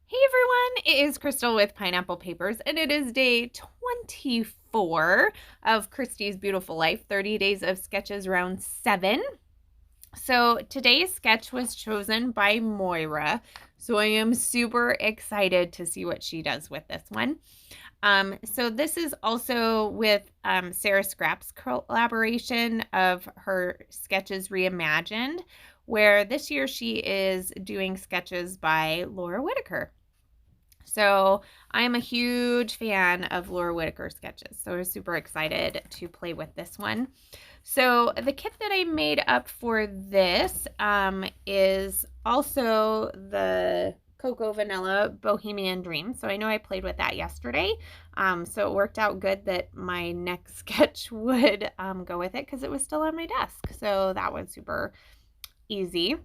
Hey everyone, it is Crystal with Pineapple Papers, and it is day 24 of Christy's Beautiful Life, 30 Days of Sketches round 7. So today's sketch was chosen by Moira, so I am super excited to see what she does with this one. So this is also with Sarah Scrapp's collaboration of her Sketches Reimagined, where this year she is doing sketches by Laura Whitaker. So I'm a huge fan of Laura Whitaker sketches, so I'm super excited to play with this one. So the kit that I made up for this is also the Cocoa Vanilla Bohemian Dream. So I know I played with that yesterday. So it worked out good that my next sketch would go with it because it was still on my desk. So that was super easy.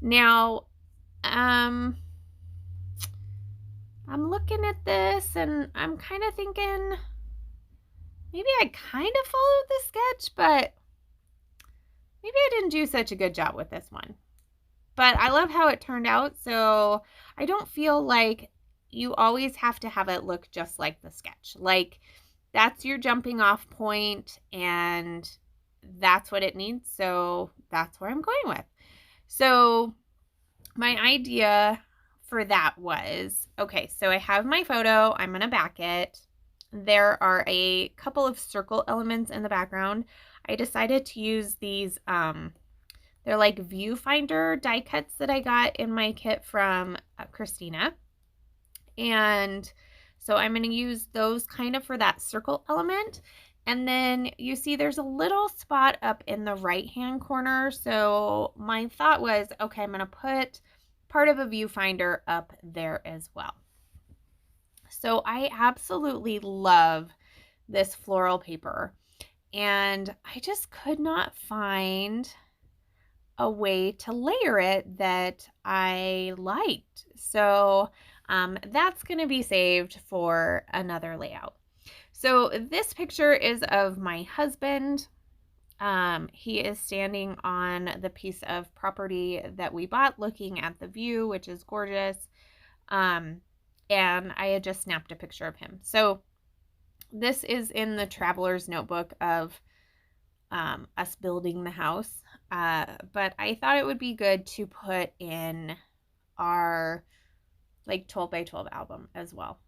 Now, I'm looking at this and I'm kind of thinking maybe I kind of followed the sketch, but maybe I didn't do such a good job with this one. But I love how it turned out, so I don't feel like you always have to have it look just like the sketch. Like, that's your jumping off point, and that's what it needs, so that's where I'm going with. So my idea for that was, okay, so I have my photo, I'm going to back it. There are a couple of circle elements in the background. I decided to use these, they're like viewfinder die cuts that I got in my kit from Christina. And so I'm going to use those kind of for that circle element. And then you see there's a little spot up in the right-hand corner. So my thought was, okay, I'm going to put part of a viewfinder up there as well. So I absolutely love this floral paper, and I just could not find a way to layer it that I liked. So that's going to be saved for another layout. So this picture is of my husband. He is standing on the piece of property that we bought, looking at the view, which is gorgeous. And I had just snapped a picture of him. So this is in the traveler's notebook of us building the house. But I thought it would be good to put in our like 12 by 12 album as well.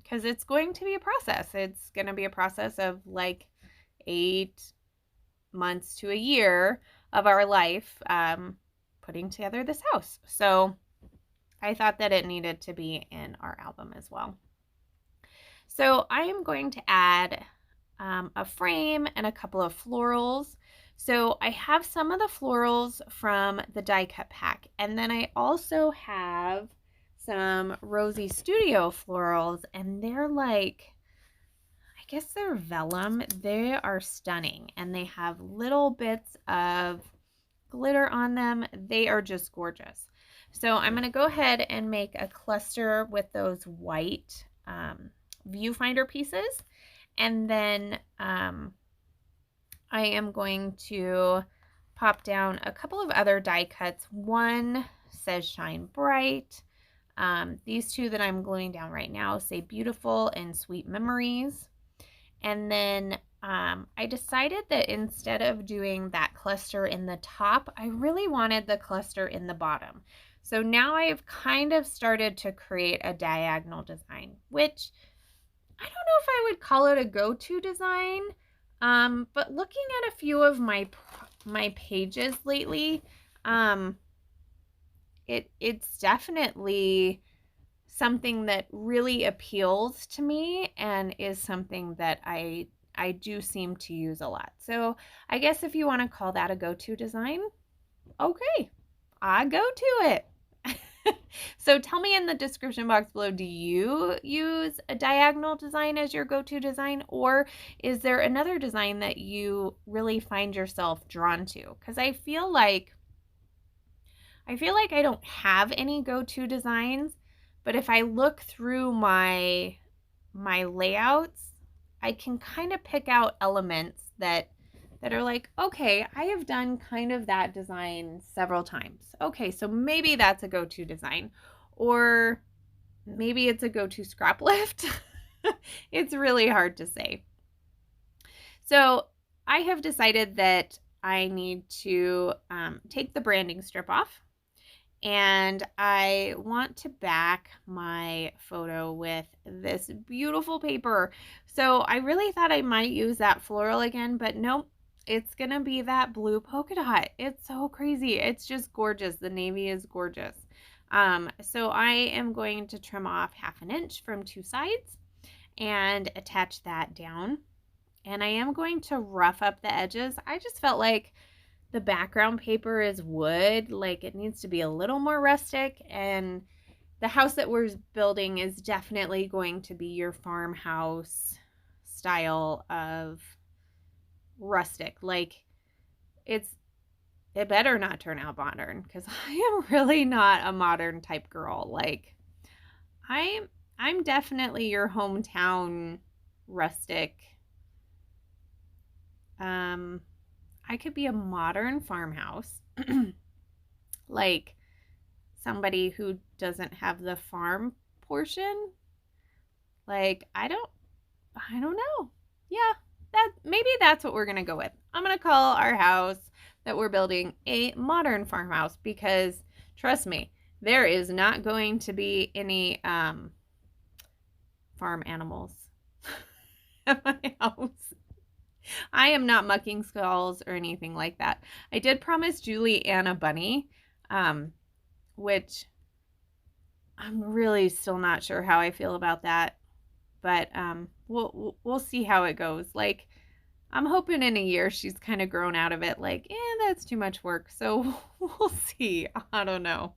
Because it's going to be a process. It's going to be a process of like 8 months to a year of our life putting together this house. So I thought that it needed to be in our album as well. So I am going to add a frame and a couple of florals. So I have some of the florals from the die cut pack, and then I also have some Rosie Studio florals, and they're like, I guess they're vellum. They are stunning, and they have little bits of glitter on them. They are just gorgeous. So I'm going to go ahead and make a cluster with those white viewfinder pieces. And then I am going to pop down a couple of other die cuts. One says Shine Bright. These two that I'm gluing down right now say Beautiful and Sweet Memories. And then I decided that instead of doing that cluster in the top, I really wanted the cluster in the bottom. So now I've kind of started to create a diagonal design, which I don't know if I would call it a go-to design, but looking at a few of my pages lately, it's definitely something that really appeals to me and is something that I do seem to use a lot. So I guess if you want to call that a go-to design, okay, I go to it. So tell me in the description box below, do you use a diagonal design as your go-to design, or is there another design that you really find yourself drawn to? Because I feel like I don't have any go-to designs, but if I look through my layouts, I can kind of pick out elements that are like, okay, I have done kind of that design several times. Okay, so maybe that's a go-to design. or maybe it's a go-to scrap lift. It's really hard to say. So I have decided that I need to take the branding strip off, and I want to back my photo with this beautiful paper. So I really thought I might use that floral again, but nope, it's gonna be that blue polka dot. It's so crazy. It's just gorgeous. The navy is gorgeous. So I am going to trim off 1/2 inch from 2 sides and attach that down. And I am going to rough up the edges. I just felt like the background paper is wood, like it needs to be a little more rustic, and the house that we're building is definitely going to be your farmhouse style of rustic. Like it better not turn out modern, because I am really not a modern type girl. Like I'm definitely your hometown rustic. I could be a modern farmhouse, like somebody who doesn't have the farm portion. Like I don't know. Yeah, maybe that's what we're gonna go with. I'm gonna call our house that we're building a modern farmhouse, because trust me, there is not going to be any farm animals at my house. I am not mucking skulls or anything like that. I did promise Julie Ann a bunny, which I'm really still not sure how I feel about that. But we'll see how it goes. Like, I'm hoping in a year she's kind of grown out of it. Like, that's too much work. So we'll see. I don't know.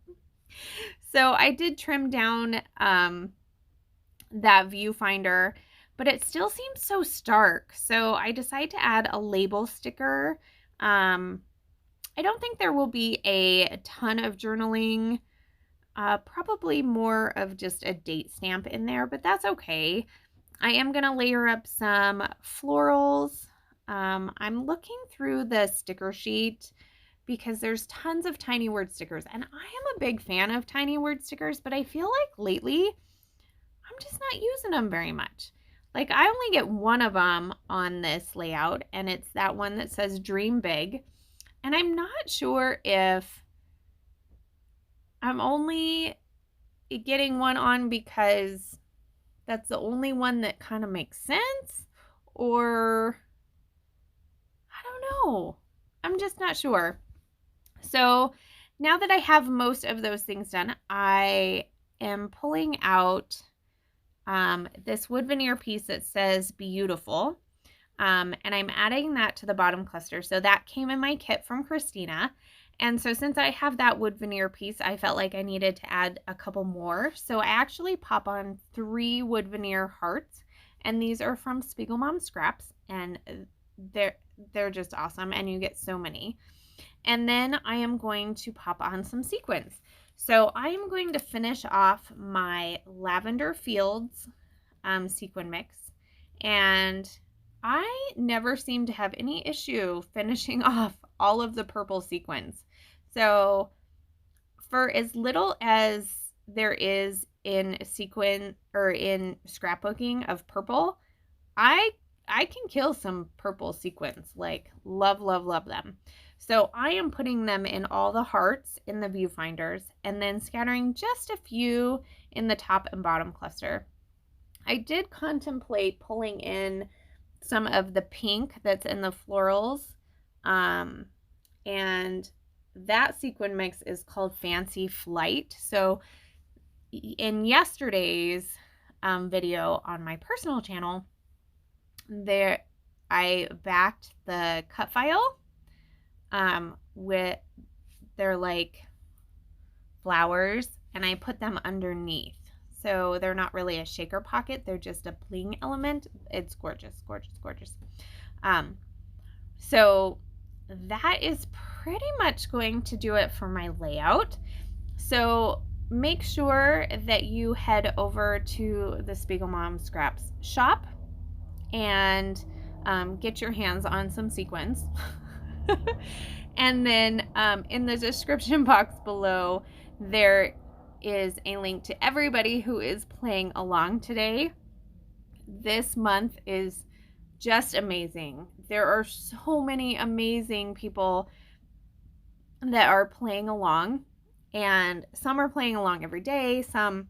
So I did trim down that viewfinder, but it still seems so stark. So I decided to add a label sticker. I don't think there will be a ton of journaling, probably more of just a date stamp in there, but that's okay. I am going to layer up some florals. I'm looking through the sticker sheet because there's tons of tiny word stickers, and I am a big fan of tiny word stickers, but I feel like lately I'm just not using them very much. Like, I only get one of them on this layout, and it's that one that says Dream Big. And I'm not sure if I'm only getting one on because that's the only one that kind of makes sense, or I don't know. I'm just not sure. So now that I have most of those things done, I am pulling out this wood veneer piece that says Beautiful, and I'm adding that to the bottom cluster. So that came in my kit from Christina, and so since I have that wood veneer piece, I felt like I needed to add a couple more. So I actually pop on 3 wood veneer hearts, and these are from Spiegel Mom Scraps, and they're just awesome, and you get so many. And then I am going to pop on some sequins. So I am going to finish off my Lavender Fields sequin mix, and I never seem to have any issue finishing off all of the purple sequins. So for as little as there is in sequin or in scrapbooking of purple, I can kill some purple sequins. Like, love, love, love them. So I am putting them in all the hearts in the viewfinders, and then scattering just a few in the top and bottom cluster. I did contemplate pulling in some of the pink that's in the florals, and that sequin mix is called Fancy Flight. So in yesterday's video on my personal channel, there I backed the cut file with their like flowers, and I put them underneath. So they're not really a shaker pocket, they're just a bling element. It's gorgeous, gorgeous, gorgeous. So that is pretty much going to do it for my layout. So make sure that you head over to the Spiegel Mom Scraps shop and get your hands on some sequins. And then in the description box below, there is a link to everybody who is playing along today. This month is just amazing. There are so many amazing people that are playing along, and some are playing along every day, some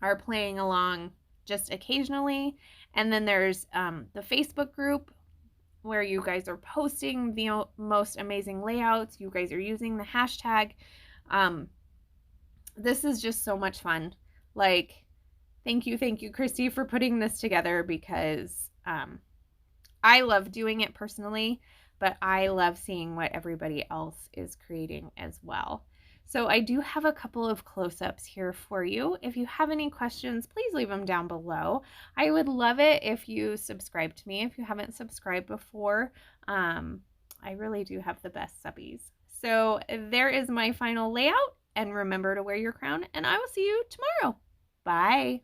are playing along just occasionally, and then there's the Facebook group where you guys are posting the most amazing layouts. You guys are using the hashtag. This is just so much fun. Like, thank you, Christy, for putting this together, because I love doing it personally, but I love seeing what everybody else is creating as well. So I do have a couple of close-ups here for you. If you have any questions, please leave them down below. I would love it if you subscribe to me if you haven't subscribed before. I really do have the best subbies. So there is my final layout, and remember to wear your crown, and I will see you tomorrow. Bye.